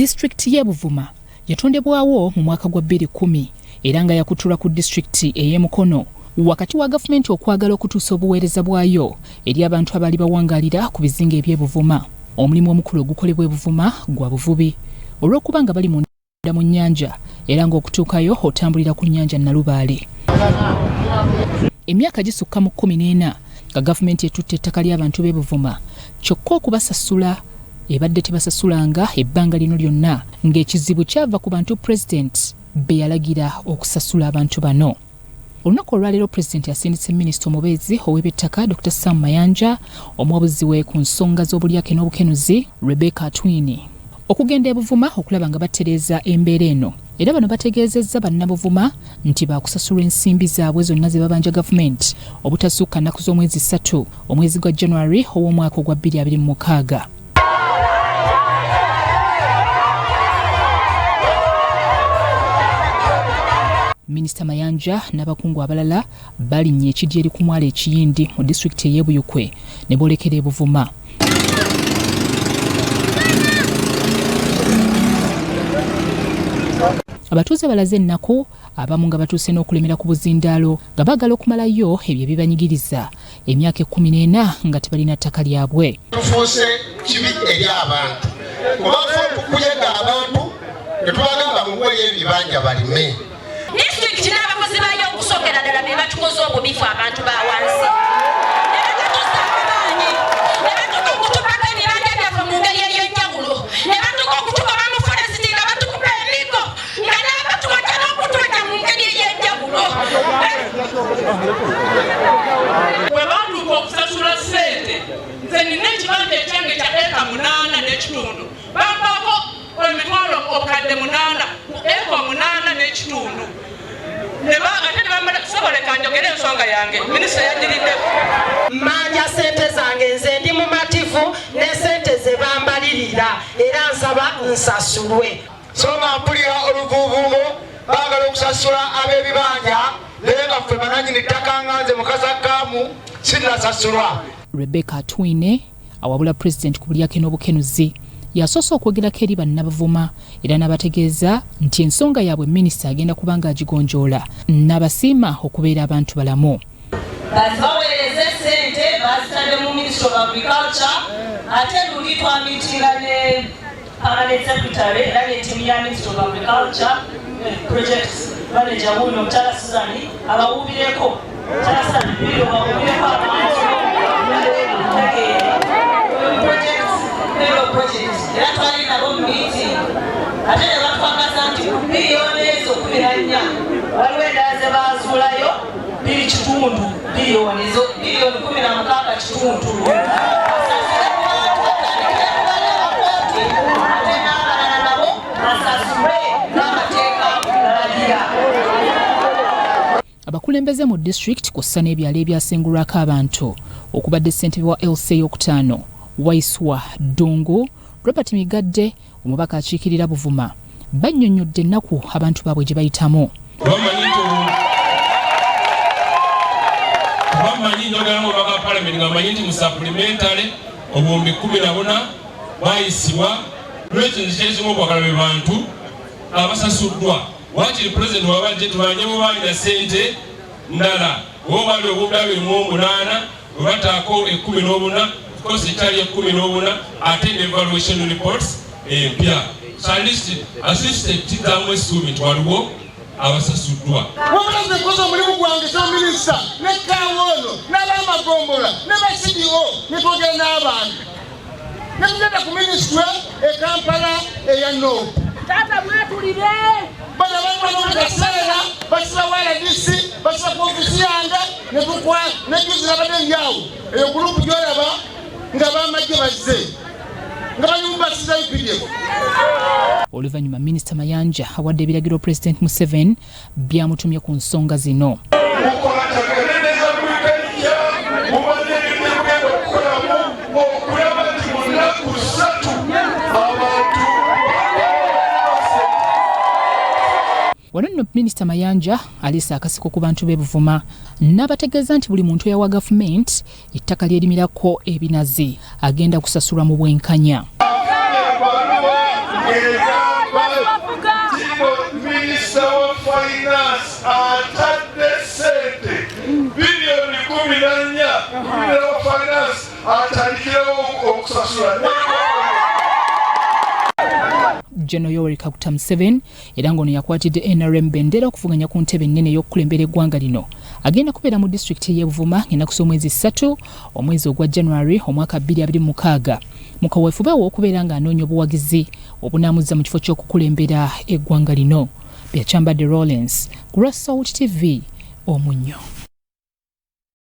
Disitulikiti y'e Buvuma yatondebwawo mu mwaka gwa 2010 era nga yakutulwa ku disitulikiti ey'e Mukono wakati wa gavumenti okwagala okutuusa obuweereza bwayo eri abantu abali bawangalira ku bizinga eby'e Buvuma. Omulimu omukulu ogukolebwa e Buvuma gwa buvubi olw'okuba nga bali munda mu nnyanja era ng'okutuukayo otambulira ku nnyanja Nalubaale. Emyaka gisukka mu 14 nga gavumenti etutte ettaka ly'abantu b'e Buvuma kyokka okubasasula ebadde tebasasulanga ebbanga lino lyonna ng'ekizibu kyava ku bantu President be yalagira okusasula abantu bano. Olunaku olwaleero President yasindise Minisita omubeezi ow'eby'ettaka Dr. Sam Mayanja, omwabuzi we ku nsonga z'obulyake n'obukenuzi Rebecca Atwini okugenda e Buvuma okulaba nga batereeza embeera eno. Era bano bategeezezza bannabuvuma nti baakusasulwa ensimbi zaabwe zonna ze babanja gavumenti obutasukka nnaku z'omwezi 3 omwezi gwa January ow'omwaka ogwa 2026. Minisita Mayanja n'abakungu abalala balinnye ekidyeri ku mwalo ekiyindi mu disitulikiti ey'e Buyukwe ne boolekera e Buvuma. Abatuuze balaze ennaku abamu nga batuuse n'okulemera ku buzindaalo nga baagala okumalayo ebyo ebibanyigiriza emyaka 14 nga tebalina ttaka lyabwe. Tufuuse kibi eri abantu kubanga okuyega abantu tetubagamba muweeyo ebibanja balime. Disitulikiti n'abakozi baayo okusokera ddala be batukoze obubifu abantu ba wansi. Bwe bantuka okusasula ssente nze nina ekibanja ekyange kya eka 8 n'ekitundu bampaako emitwalo obukadde 8 eka 8 n'ekitundu ate nebamala soboleka njogera ensonga yange minisita yagiridde manja sente zange nze ndi mumativu ne sente ze bambalirira era nsaba nsasulwe. So nga mpulira oluvuuvuumo baagala okusasula ab'ebibanja naye nga ffe bananyini ttaka nga nze mukasakaamu sinnasasulwa. Rebecca Atwine awabula President ku bulyake n'obukenuzi yasoose okwogerako eri bannabavuma era n'abategeeza nti ensonga yaabwe minisita agenda kuba nga agigonjoola n'abasiima okubeera abantu balamu. Baweereze ssente bazitadde mu Ministry of Agriculture ate luli twamitinga ne Permanent Secretary era n'ettiimu ya Ministry of Agriculture Projects Manager wuno Mutala Suzani abawubireko Mutala Suzani biro bawubireko abantu projects era twali nabo mu meeting ate ne batwagaza nti biliyoni ezo 14 waliwo endala ze baazuulayo biliyoni 16 kitundu. Abakulembeze mu district kussa n'ebyalo ebyasengulwako abantu okubadde ssentebe wa LC ey'okutaano Waiswa Dungu Robert Migadde omubaka akiikirira Buvuma bannyonnyodde ennaku abantu baabwe gye bayitamu. Bamanyi njogera mu baka parliament nga manyi nti mu supplementary obuwumbi 14 bayisibwa lw'ekintu kyekimu okwagala be bantu abasasuddwa. Wakiri President wa budget banyewo balina ssente ndala obali obuwumbi 28 obataako 14 kosi kyali 14 ate evaluation reports empya. So at least titamwe essuubi nti waliwo abasasuddwa. Wabulaze koza mulimu gwange kya minisita ne Kawono n'abamagombola ne basidiwo ne twogera n'abantu ne tugenda ku minisitule e Kampala eya North. Tata mwatulire bana bano kaseera basira wala DC basira ku ofisi yange ne tukwa ne juzira bade ndyawo eyo group gyolaba nga bamajje bazze nga banyumbasiza ipideko. Oluvannyuma Minisita Mayanja awadde ebiragiro President Museveni byamutumye ku nsonga zino. Wano nno Minisita Mayanja alisa akasiko ku bantu b'e Buvuma n'abategeeza nti buli muntu eyawa gavumenti ettaka lyerimirako ebinazi agenda kusasulwa mu bwenkanya. Minister of Finance atadde sente bilioni 14 Minister of Finance atandikirawo okusasula General Yoweri Kaguta Museveni era ng'ono yakwatidde NRM bendera okuvuganya ku ntebe ennene y'okukulembera eggwanga lino. Agenda kubeera mu disitulikiti y'e Buvuma ennaku z'omwezi 3 omwezi ogwa January omwaka 2026 mu kaweefube w'okubeera ng'anoonya obuwagizi obunaamuzza mu kifo ky'okukulembera eggwanga lino. Byachambadde Rollins ku Salt TV Omunnyo.